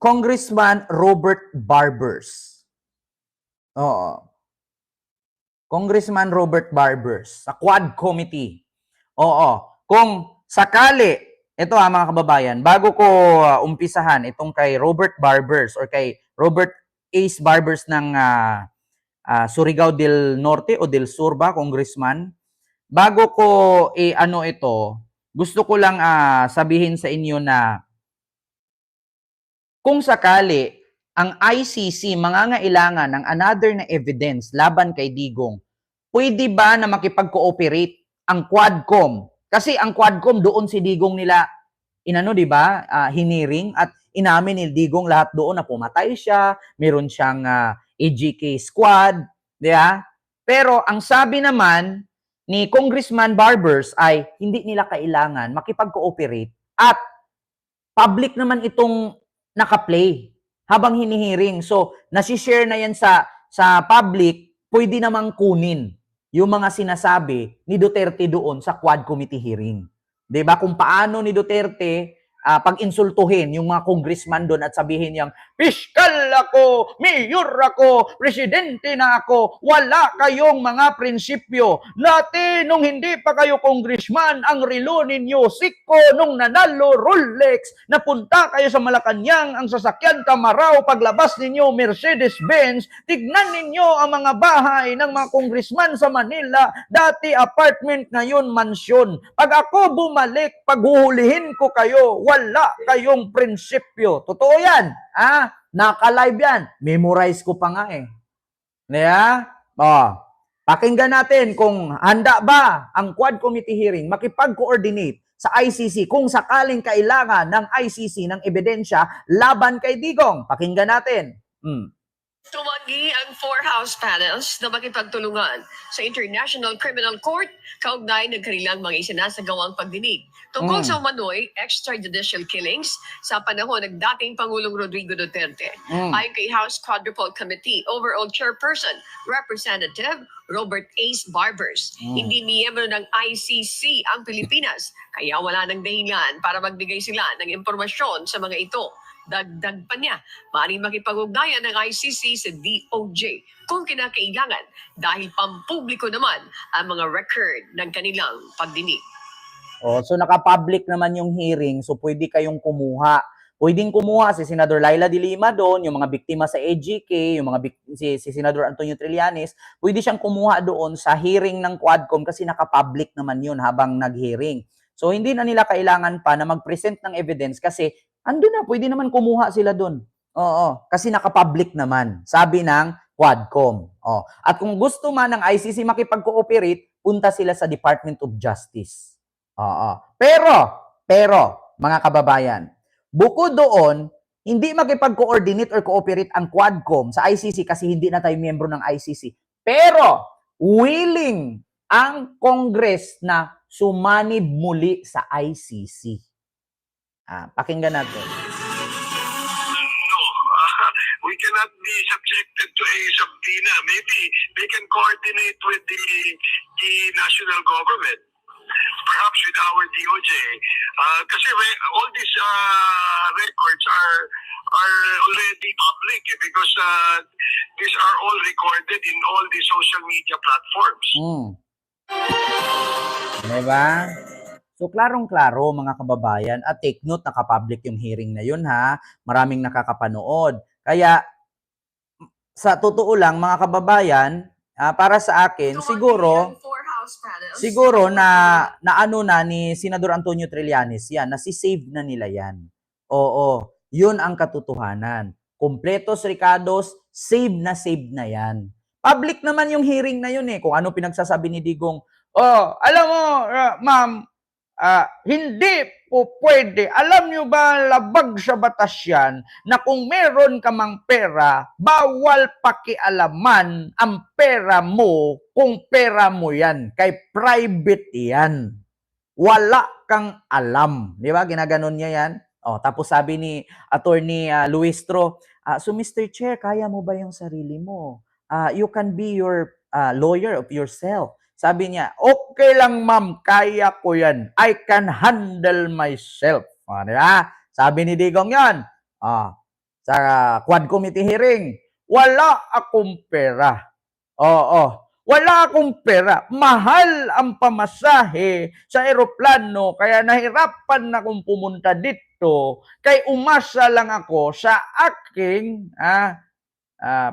Congressman Robert Barbers. Oo. Congressman Robert Barbers sa Quad Committee. Oo. Kung sakali, ito mga kababayan, bago ko umpisahan itong kay Robert Barbers or kay Robert Ace Barbers ng Surigao del Norte o del Sur ba, Congressman? Bago ko ano ito, gusto ko lang sabihin sa inyo na kung sakali ang ICC mangangailangan ng another na evidence laban kay Digong, pwede ba na makipag-cooperate ang Quadcom? Kasi ang Quadcom doon si Digong nila inano, 'di ba? Hiniring at inamin ni Digong lahat doon na pumatay siya, meron siyang AGK squad, 'di ba? Pero ang sabi naman ni Congressman Barbers ay hindi nila kailangan makipag-cooperate at public naman itong naka-play habang hinihiring. So, nasi-share na yan sa public, pwede namang kunin yung mga sinasabi ni Duterte doon sa Quad Committee hearing. 'Di ba? Kung paano ni Duterte pag-insultuhin yung mga congressman doon at sabihin niyang, piskal ako, mayor ako, presidente na ako, wala kayong mga prinsipyo. Dati, nung hindi pa kayo congressman, ang relo ninyo, siko, nung nanalo, Rolex, napunta kayo sa Malacanang, ang sasakyan Camaraw, paglabas ninyo, Mercedes-Benz, tignan ninyo ang mga bahay ng mga congressman sa Manila, dati apartment, ngayon mansyon. Pag ako bumalik, paghuhulihin ko kayo, wala kayong prinsipyo. Totoo yan. Naka-live yan. Memorize ko pa nga eh. Diba? Pakinggan natin kung handa ba ang Quad Committee hearing makipag-coordinate sa ICC kung sakaling kailangan ng ICC ng ebidensya laban kay Digong. Pakinggan natin. Tumanggi ang 4 House panels na makipagtulungan sa International Criminal Court kaugnay ng kanilang mga isinasagawang pagdinig tungkol sa umano'y extrajudicial killings sa panahon ng dating Pangulong Rodrigo Duterte. Ayon kay House Quadruple Committee Overall Chairperson Representative Robert Ace Barbers, hindi miyembro ng ICC ang Pilipinas, kaya wala ng dahilan para magbigay sila ng impormasyon sa mga ito. Dagdag pa niya, maaaring makipag-ugnayan ng ICC sa DOJ kung kinakailangan dahil pampubliko naman ang mga record ng kanilang pagdinig. So naka-public naman yung hearing, so pwede kayong kumuha. Pwedeng kumuha si Senador Laila de Lima doon, yung mga biktima sa AGK, yung mga si Senador Antonio Trillanes, pwede siyang kumuha doon sa hearing ng Quadcom kasi naka-public naman yun habang nag-hearing. So hindi na nila kailangan pa na mag-present ng evidence kasi ando na, pwede naman kumuha sila doon. Kasi naka-public naman, sabi ng Quadcom. At kung gusto man ng ICC makipag-cooperate, punta sila sa Department of Justice. Pero, mga kababayan, bukod doon, hindi makipag-coordinate or cooperate ang Quadcom sa ICC kasi hindi na tayo miyembro ng ICC. Pero, willing ang Congress na sumanib muli sa ICC. Pakinggan natin. No, we cannot be subjected to a subpoena. Maybe they can coordinate with the national government, perhaps with our DOJ. Kasi all these records are already public because these are all recorded in all the social media platforms. Diba? So, klarong-klaro mga kababayan at take note, naka-public yung hearing na yun ha. Maraming nakakapanood. Kaya, sa totoo lang mga kababayan, para sa akin, siguro na ano na ni Senador Antonio Trillanes yan, nasi-save na nila yan. Oo, yun ang katotohanan. Completos Ricados, save na yan. Public naman yung hearing na yun eh, kung ano pinagsasabi ni Digong. Alam mo, ma'am, hindi po pwede. Alam nyo ba, labag sa batas yan, na kung meron ka mang pera, bawal pakialaman ang pera mo kung pera mo yan. Kay private yan. Wala kang alam. Di ba? Ginaganon niya yan. Tapos sabi ni Attorney Luistro, so Mr. Chair, kaya mo ba yung sarili mo? You can be your lawyer of yourself. Sabi niya, okay lang ma'am, kaya ko yan. I can handle myself. Diba? Sabi ni Digong yan. sa Quad Committee hearing. Wala akong pera. Oo. Wala akong pera. Mahal ang pamasahe sa eroplano kaya nahirapan na akong pumunta dito kay umasa lang ako sa aking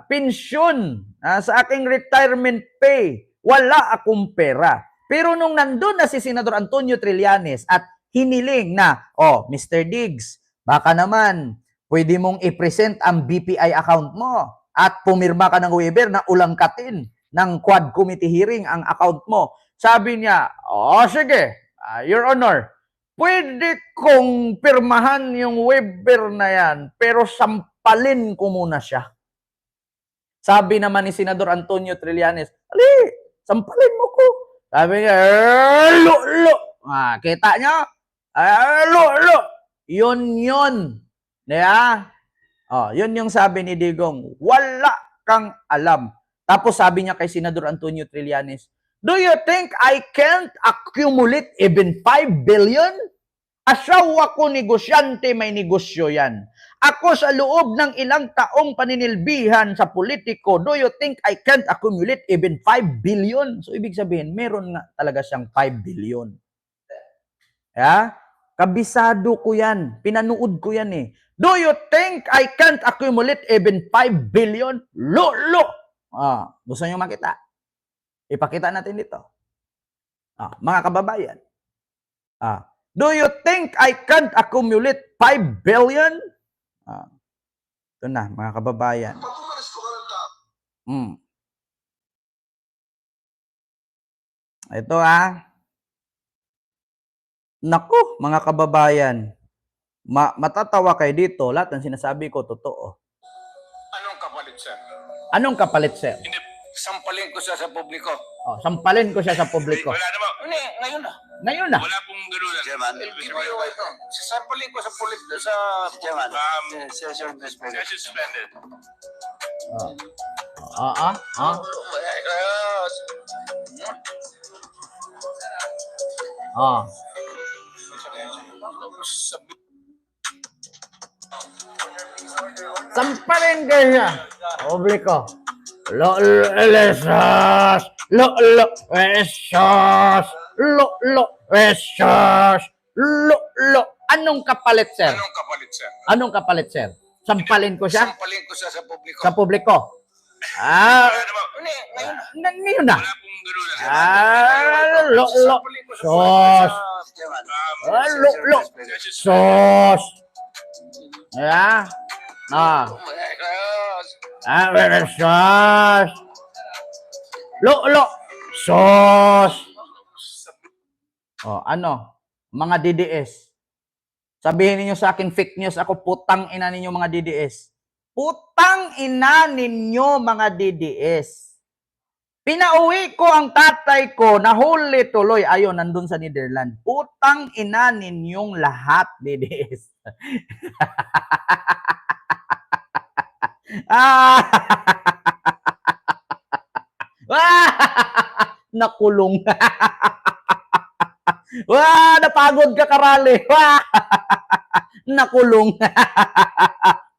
pensyon, sa aking retirement pay. Wala akong pera. Pero nung nandun na si Senador Antonio Trillanes at hiniling na, Mr. Diggs, baka naman pwede mong i-present ang BPI account mo at pumirma ka ng waiver na ulangkatin ng Quad Committee hearing ang account mo. Sabi niya, sige, Your Honor, pwede kong pirmahan yung waiver na yan, pero sampalin ko muna siya. Sabi naman ni Senador Antonio Trillanes, sampalin mo ko. Sabi niya, lo. Kita niyo? Lo. Yun. Diba? Yun yung sabi ni Digong, wala kang alam. Tapos sabi niya kay Senador Antonio Trillanes, do you think I can't accumulate even 5 billion? Asawa ko negosyante, may negosyo yan. Ako sa loob ng ilang taong paninilbihan sa politiko, do you think I can't accumulate even 5 billion? So, ibig sabihin, meron nga talaga siyang 5 billion. Kabisado ko yan. Pinanood ko yan eh. Do you think I can't accumulate even 5 billion? Lo. Gusto nyo makita? Ipakita natin dito. Mga kababayan. Do you think I can't accumulate 5 billion? Ito na, mga kababayan. Ito Naku, mga kababayan. Matatawa kayo dito. Lahat ng sinasabi ko, totoo. Anong kapalit, sir? Anong kapalit, sir? Hindi, sampalin ko siya sa publiko. Sampalin ko siya sa publiko. Wala naman. Hindi, ngayon na. Ngayon na. Wala pong gano'n. Chairman, LTO ito. Sampalin ko sa publiko. Chairman, session suspended. Session suspended. Sampalin ko siya. Publiko. Lo, esos. Lo, esos. Lo, esos. Lo. Anong kapalit, sir? Anong kapalit, sir? Anong kapalit, sir? Sampalin ko siya Sampalin ko siya sa publiko. sa publiko. Wala naman. Hindi, ngayon na. Ngayon na. Wala pong gano'n. Lo. Sampalin ko sa publiko. Sos. Chairman, Lo. session suspended. Sos. Sos. Lo. Sos. Ano? Mga DDS. Sabihin niyo sa akin fake news, ako putang ina ninyo mga DDS. Putang ina ninyo mga DDS. Pinauwi ko ang tatay ko, nahuli tuloy. Ayun, nandun sa Netherlands. Putang ina ninyong lahat, DDS. Nakulong. Napagod ka, karali. Nakulong.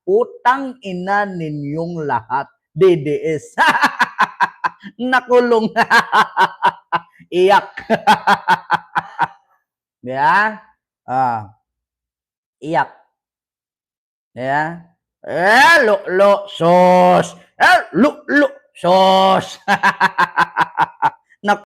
Utang ina ninyong lahat, DDS. Nakulong. Iyak. Yeah? Iyak. Yeah? Lo, sos. Lo, sos.